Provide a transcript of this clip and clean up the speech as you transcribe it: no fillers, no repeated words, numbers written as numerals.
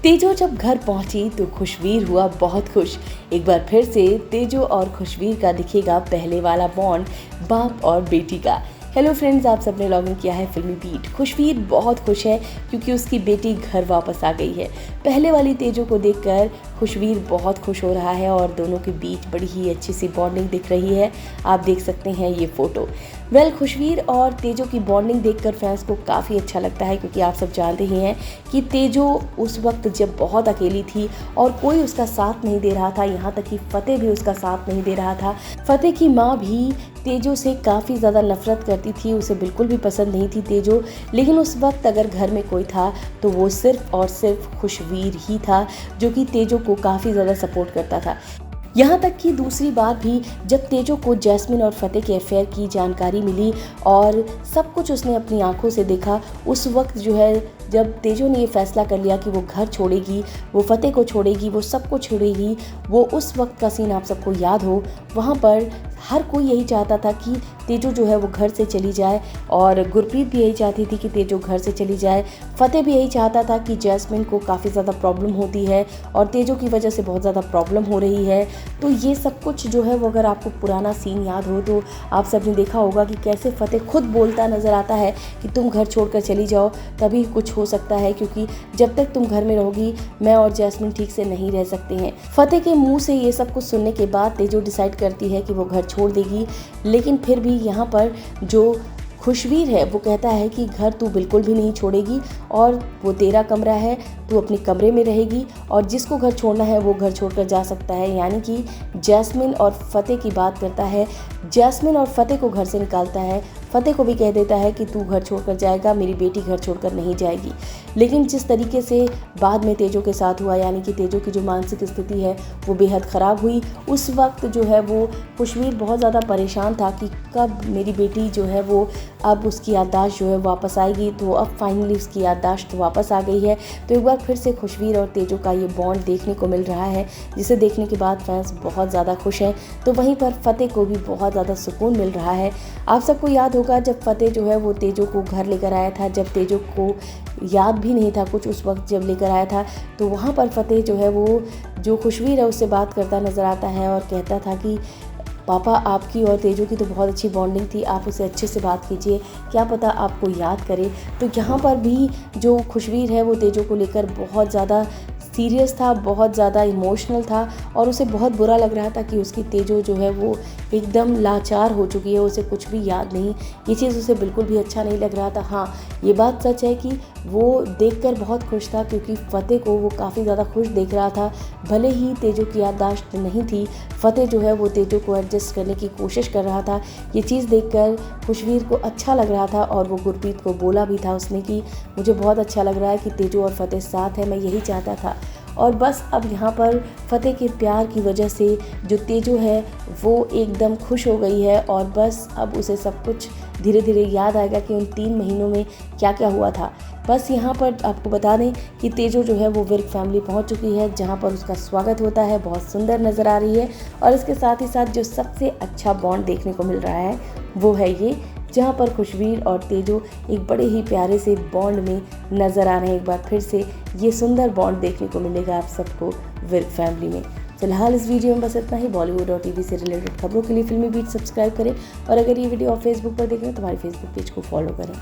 तेजो जब घर पहुंची तो खुशवीर हुआ बहुत खुश। एक बार फिर से तेजो और खुशवीर का दिखेगा पहले वाला बॉन्ड बाप और बेटी का। हेलो फ्रेंड्स, आप सबने लॉगिन किया है फिल्मी बीट। खुशवीर बहुत खुश है क्योंकि उसकी बेटी घर वापस आ गई है। पहले वाली तेजो को देखकर खुशवीर बहुत खुश हो रहा है और दोनों के बीच बड़ी ही अच्छी सी बॉन्डिंग दिख रही है। आप देख सकते हैं ये फोटो। खुशवीर और तेजो की बॉन्डिंग देखकर फैंस को काफ़ी अच्छा लगता है क्योंकि आप सब जानते ही हैं कि तेजो उस वक्त जब बहुत अकेली थी और कोई उसका साथ नहीं दे रहा था, यहाँ तक कि फतेह भी उसका साथ नहीं दे रहा था। फतेह की माँ भी तेजो से काफ़ी ज़्यादा नफरत करती थी, उसे बिल्कुल भी पसंद नहीं थी तेजो। लेकिन उस वक्त अगर घर में कोई था तो वो सिर्फ और सिर्फ खुशवीर ही था, जो कि तेजो को काफ़ी ज़्यादा सपोर्ट करता था। यहाँ तक कि दूसरी बार भी जब तेजो को जैस्मिन और फतेह के अफेयर की जानकारी मिली और सब कुछ उसने अपनी आंखों से देखा, उस वक्त जब तेजो ने ये फैसला कर लिया कि वो घर छोड़ेगी, वो फतेह को छोड़ेगी, वो सबको छोड़ेगी, वो उस वक्त का सीन आप सबको याद हो। वहाँ पर हर कोई यही चाहता था कि तेजो वो घर से चली जाए और गुरप्रीत भी यही चाहती थी कि तेजो घर से चली जाए। फतेह भी यही चाहता था कि जैस्मिन को काफ़ी ज़्यादा प्रॉब्लम होती है और तेजो की वजह से बहुत ज़्यादा प्रॉब्लम हो रही है। तो ये सब कुछ वो अगर आपको पुराना सीन याद हो तो आप सबने देखा होगा कि कैसे फतेह खुद बोलता नज़र आता है कि तुम घर छोड़कर चली जाओ, तभी कुछ हो सकता है, क्योंकि जब तक तुम घर में रहोगी मैं और जैस्मिन ठीक से नहीं रह सकते हैं। फतेह के मुंह से ये सब कुछ सुनने के बाद तेजो डिसाइड करती है कि वो घर छोड़ देगी। लेकिन फिर भी यहाँ पर जो खुशवीर है वो कहता है कि घर तू बिल्कुल भी नहीं छोड़ेगी और वो तेरा कमरा है, तू अपने कमरे में रहेगी और जिसको घर छोड़ना है वो घर छोड़कर जा सकता है। यानी कि जैस्मिन और फतेह की बात करता है, जैस्मिन और फतेह को घर से निकालता है। फतेह को भी कह देता है कि तू घर छोड़कर जाएगा, मेरी बेटी घर छोड़कर नहीं जाएगी। लेकिन जिस तरीके से बाद में तेजो के साथ हुआ, यानी कि तेजो की जो मानसिक स्थिति है वो बेहद ख़राब हुई। उस वक्त वो खुशवीर बहुत ज़्यादा परेशान था कि कब मेरी बेटी वो अब उसकी याददाश्त वापस आएगी। तो अब फाइनली उसकी याददाश्त वापस आ गई है। तो एक बार फिर से खुशवीर और तेजो का ये बॉन्ड देखने को मिल रहा है, जिसे देखने के बाद फैंस बहुत ज़्यादा खुश हैं। तो वहीं पर फतेह को भी बहुत ज़्यादा सुकून मिल रहा है। आप सबको याद होगा जब फतेह वो तेजो को घर लेकर आया था, जब तेजो को याद भी नहीं था कुछ उस वक्त जब लेकर आया था, तो वहाँ पर फतेह वो जो खुशवीर है उससे बात करता नज़र आता है और कहता था कि पापा, आपकी और तेजो की तो बहुत अच्छी बॉन्डिंग थी, आप उसे अच्छे से बात कीजिए, क्या पता आपको याद करे। तो यहाँ पर भी जो खुशवीर है वो तेजो को लेकर बहुत ज़्यादा सीरियस था, बहुत ज़्यादा इमोशनल था और उसे बहुत बुरा लग रहा था कि उसकी तेजो वो एकदम लाचार हो चुकी है, उसे कुछ भी याद नहीं। ये चीज़ उसे बिल्कुल भी अच्छा नहीं लग रहा था। हाँ, ये बात सच है कि वो देखकर बहुत खुश था क्योंकि फतेह को वो काफ़ी ज़्यादा खुश देख रहा था। भले ही तेजो की याददाश्त नहीं थी, फतेह वो तेजो को एडजस्ट करने की कोशिश कर रहा था। ये चीज़ देखकर खुशवीर को अच्छा लग रहा था और वो गुरप्रीत को बोला भी था उसने कि मुझे बहुत अच्छा लग रहा है कि तेजो और फतेह साथ है, मैं यही चाहता था। और बस अब यहाँ पर फतेह के प्यार की वजह से जो तेजो वो एकदम खुश हो गई है और बस अब उसे सब कुछ धीरे धीरे याद आएगा कि उन 3 महीनों में क्या क्या हुआ था। बस यहाँ पर आपको बता दें कि तेजो वो विर्क फैमिली पहुँच चुकी है, जहाँ पर उसका स्वागत होता है, बहुत सुंदर नज़र आ रही है। और इसके साथ ही साथ जो सबसे अच्छा बॉन्ड देखने को मिल रहा है वो है ये, जहाँ पर खुशवीर और तेजो एक बड़े ही प्यारे से बॉन्ड में नज़र आ रहे हैं। एक बार फिर से ये सुंदर बॉन्ड देखने को मिलेगा आप सबको विर्क फैमिली में। फिलहाल इस वीडियो में बस इतना ही। बॉलीवुड और टीवी से रिलेटेड खबरों के लिए फिल्मी बीट सब्सक्राइब करें और अगर ये वीडियो आप फेसबुक पर देख रहे हैं तो हमारे फेसबुक पेज को फॉलो करें।